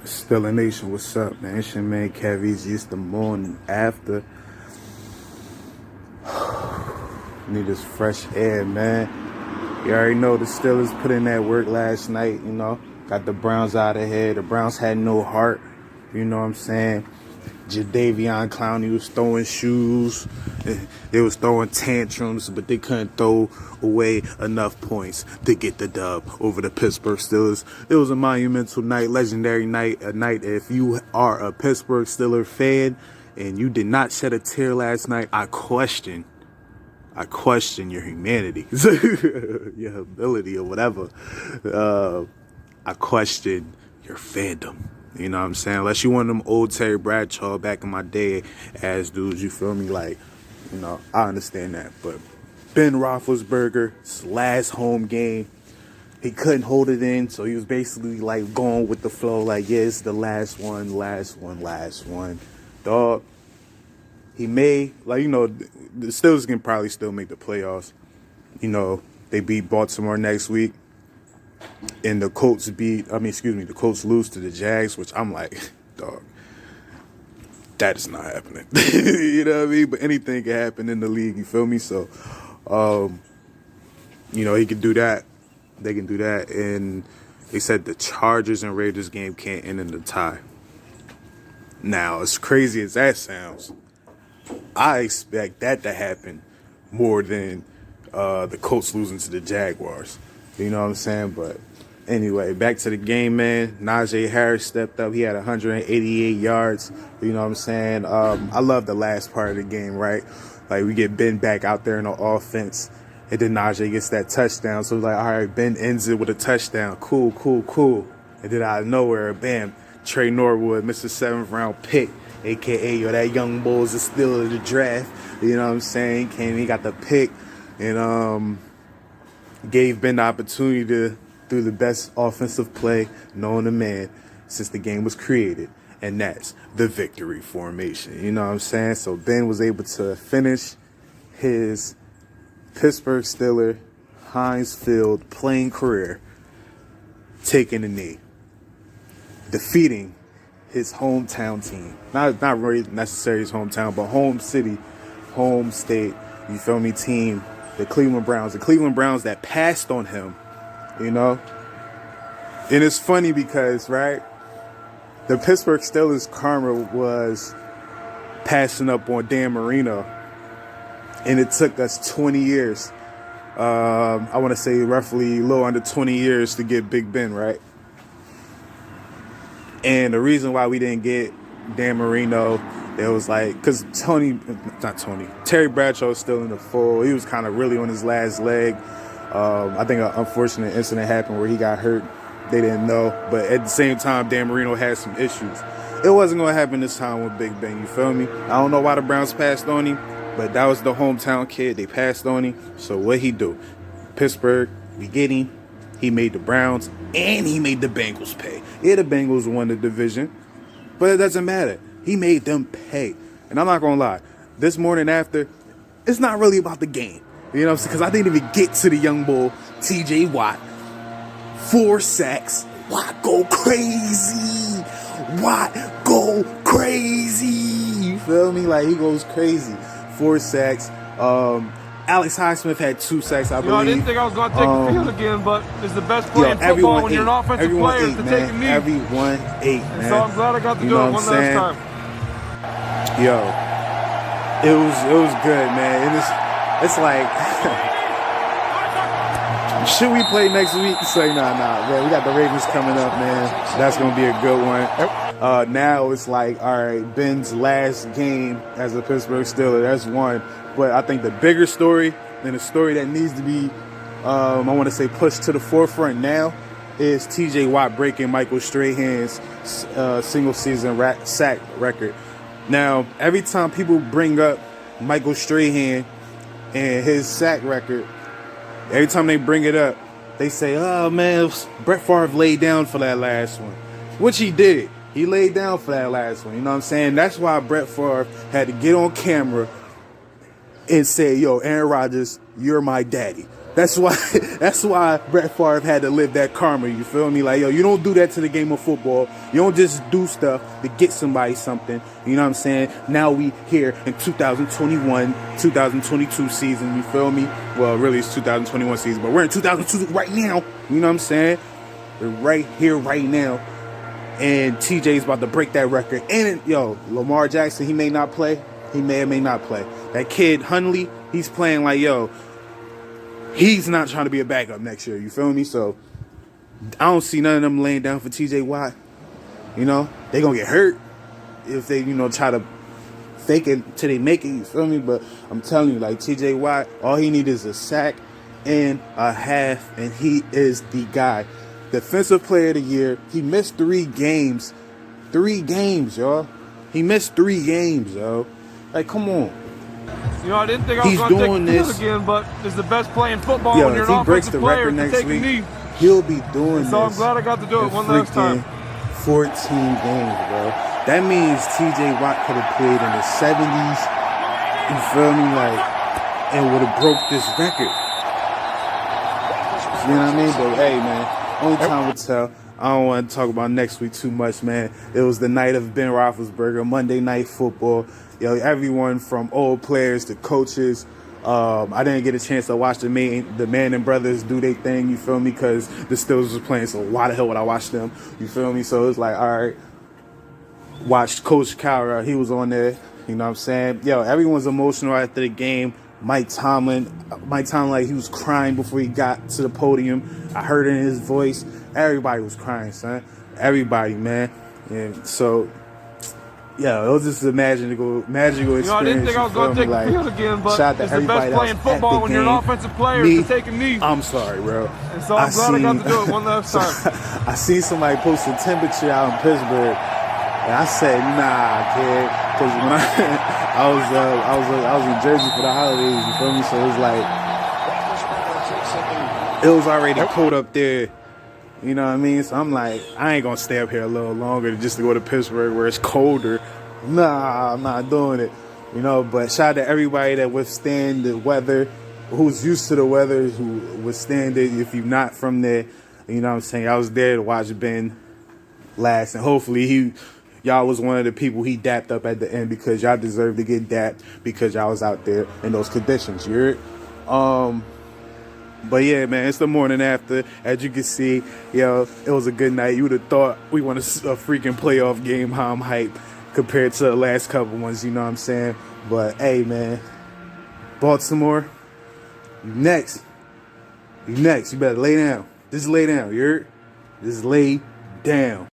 Still a Nation, what's up, man? It's your man Kevy's used the morning after. Need this fresh air, man. You already know the Steelers put in that work last night, you know. Got the Browns out of here. The Browns had no heart, you know what I'm saying? Jadeveon Clowney was throwing shoes. They was throwing tantrums, but they couldn't throw away enough points to get the dub over the Pittsburgh Steelers. It was a monumental night, legendary night, a night if you are a Pittsburgh Steelers fan and you did not shed a tear last night, I question your humanity, your ability or whatever. I question your fandom. You know what I'm saying? Unless you one of them old Terry Bradshaw back in my day ass dudes, you feel me? Like, you know, I understand that. But Ben Roethlisberger's last home game, he couldn't hold it in. So he was basically like going with the flow. Like, yeah, it's the last one. Dog, he may, like, you know, the Steelers can probably still make the playoffs. You know, they beat Baltimore next week. And the Colts the Colts lose to the Jags, which I'm like, dog, that is not happening. You know what I mean? But anything can happen in the league, you feel me? So, you know, he can do that. They can do that. And they said the Chargers and Raiders game can't end in a tie. Now, as crazy as that sounds, I expect that to happen more than the Colts losing to the Jaguars. You know what I'm saying? But anyway, back to the game, man. Najee Harris stepped up. He had 188 yards. You know what I'm saying? I love the last part of the game, right? Like, we get Ben back out there in the offense, and then Najee gets that touchdown. So, like, all right, Ben ends it with a touchdown. Cool. And then out of nowhere, bam, Trey Norwood, Mr. 7th round pick, a.k.a. that young bull's the steal of the draft. You know what I'm saying? He got the pick, and gave Ben the opportunity to do the best offensive play known to man since the game was created, and that's the victory formation. You know what I'm saying? So Ben was able to finish his Pittsburgh Steelers Heinz Field playing career taking a knee, defeating his hometown team. Not really necessarily his hometown, but home city, home state, you feel me, team. The Cleveland Browns that passed on him, you know? And it's funny because, right, the Pittsburgh Steelers karma was passing up on Dan Marino, and it took us 20 years. I want to say roughly a little under 20 years to get Big Ben, right? And the reason why we didn't get Dan Marino, it was like, because Terry Bradshaw was still in the fold. He was kind of really on his last leg. I think an unfortunate incident happened where he got hurt. They didn't know. But at the same time, Dan Marino had some issues. It wasn't going to happen this time with Big Ben, you feel me? I don't know why the Browns passed on him, but that was the hometown kid. They passed on him. So what'd he do? Pittsburgh, we get him. He made the Browns, and he made the Bengals pay. Yeah, the Bengals won the division, but it doesn't matter. He made them pay. And I'm not going to lie, this morning after, it's not really about the game. You know what I'm saying? Because I didn't even get to the young bull, TJ Watt. 4 sacks. Watt go crazy. You feel me? Like, he goes crazy. 4 sacks. Alex Highsmith had 2 sacks, I believe. I didn't think I was going to take the field again, but it's the best play in football when you're an offensive player to take a knee. Everyone ate, man. So I'm glad I got to do it one last time. Yo, it was good, man. And it's like, should we play next week? It's like, nah, man. We got the Ravens coming up, man. That's going to be a good one. Now it's like, all right, Ben's last game as a Pittsburgh Steeler. That's one. But I think the bigger story, and the story that needs to be, I want to say, pushed to the forefront now, is TJ Watt breaking Michael Strahan's single-season sack record. Now, every time people bring up Michael Strahan and his sack record, every time they bring it up, they say, oh, man, Brett Favre laid down for that last one, which he did. He laid down for that last one. You know what I'm saying? That's why Brett Favre had to get on camera and say, yo, Aaron Rodgers, you're my daddy. That's why that's why Brett Favre had to live that karma, you feel me? Like, yo, you don't do that to the game of football. You don't just do stuff to get somebody something. You know what I'm saying? Now we here in 2021, 2022 season, you feel me? Well, really it's 2021 season, but we're in 2022 right now. You know what I'm saying? We're right here, right now. And TJ's about to break that record. And, yo, Lamar Jackson, he may not play. He may or may not play. That kid, Hundley, he's playing like, yo, he's not trying to be a backup next year. You feel me? So, I don't see none of them laying down for TJ Watt. You know? They gonna get hurt if they, try to fake it till they make it. You feel me? But I'm telling you, like, TJ Watt, all he needs is a sack and a half, and he is the guy. Defensive player of the year. He missed 3 games. 3 games, y'all. He missed 3 games, yo. Like, come on. I didn't think I was going to take this again, but it's the best play in football when you're an offensive player to take a knee. He'll be doing this. So I'm glad I got to do it one last time. 14 games, bro. That means TJ Watt could have played in the 70s. You feel me? Like, and would have broke this record. You know what I mean? But hey, man. Only time will tell. I don't want to talk about next week too much, man. It was the night of Ben Roethlisberger, Monday Night Football. Yo, everyone from old players to coaches. I didn't get a chance to watch the Manning brothers do their thing, you feel me? Because the Steelers was playing, so why the hell would I watch them? You feel me? So it's like, all right. Watched Coach Cowher. He was on there. You know what I'm saying? Yo, everyone's emotional after the game. Mike Tomlin, like, he was crying before he got to the podium. I heard it in his voice. Everybody was crying, son. Everybody, man. And so, yeah, it was just a magical experience. I didn't think I was going to take the field again, but it's the best play in football when you're an offensive player to take a knee. I'm sorry, bro. And so I'm glad I got to do it one last time. I see somebody post a temperature out in Pittsburgh, and I said, nah, kid, because when I was in Jersey for the holidays, you feel me? So it was like, it was already cold up there. You know what I mean? So I'm like, I ain't going to stay up here a little longer just to go to Pittsburgh where it's colder. Nah, I'm not doing it. But shout out to everybody that withstand the weather, who's used to the weather, who withstand it. If you're not from there, you know what I'm saying? I was there to watch Ben last, and hopefully y'all was one of the people he dapped up at the end, because y'all deserve to get dapped because y'all was out there in those conditions. You heard? But yeah, man, it's the morning after. As you can see, yo, it was a good night. You would have thought we won a freaking playoff game. How I'm hyped compared to the last couple ones, you know what I'm saying? But hey, man, Baltimore, you next. You better lay down. Just lay down, you heard? Just lay down.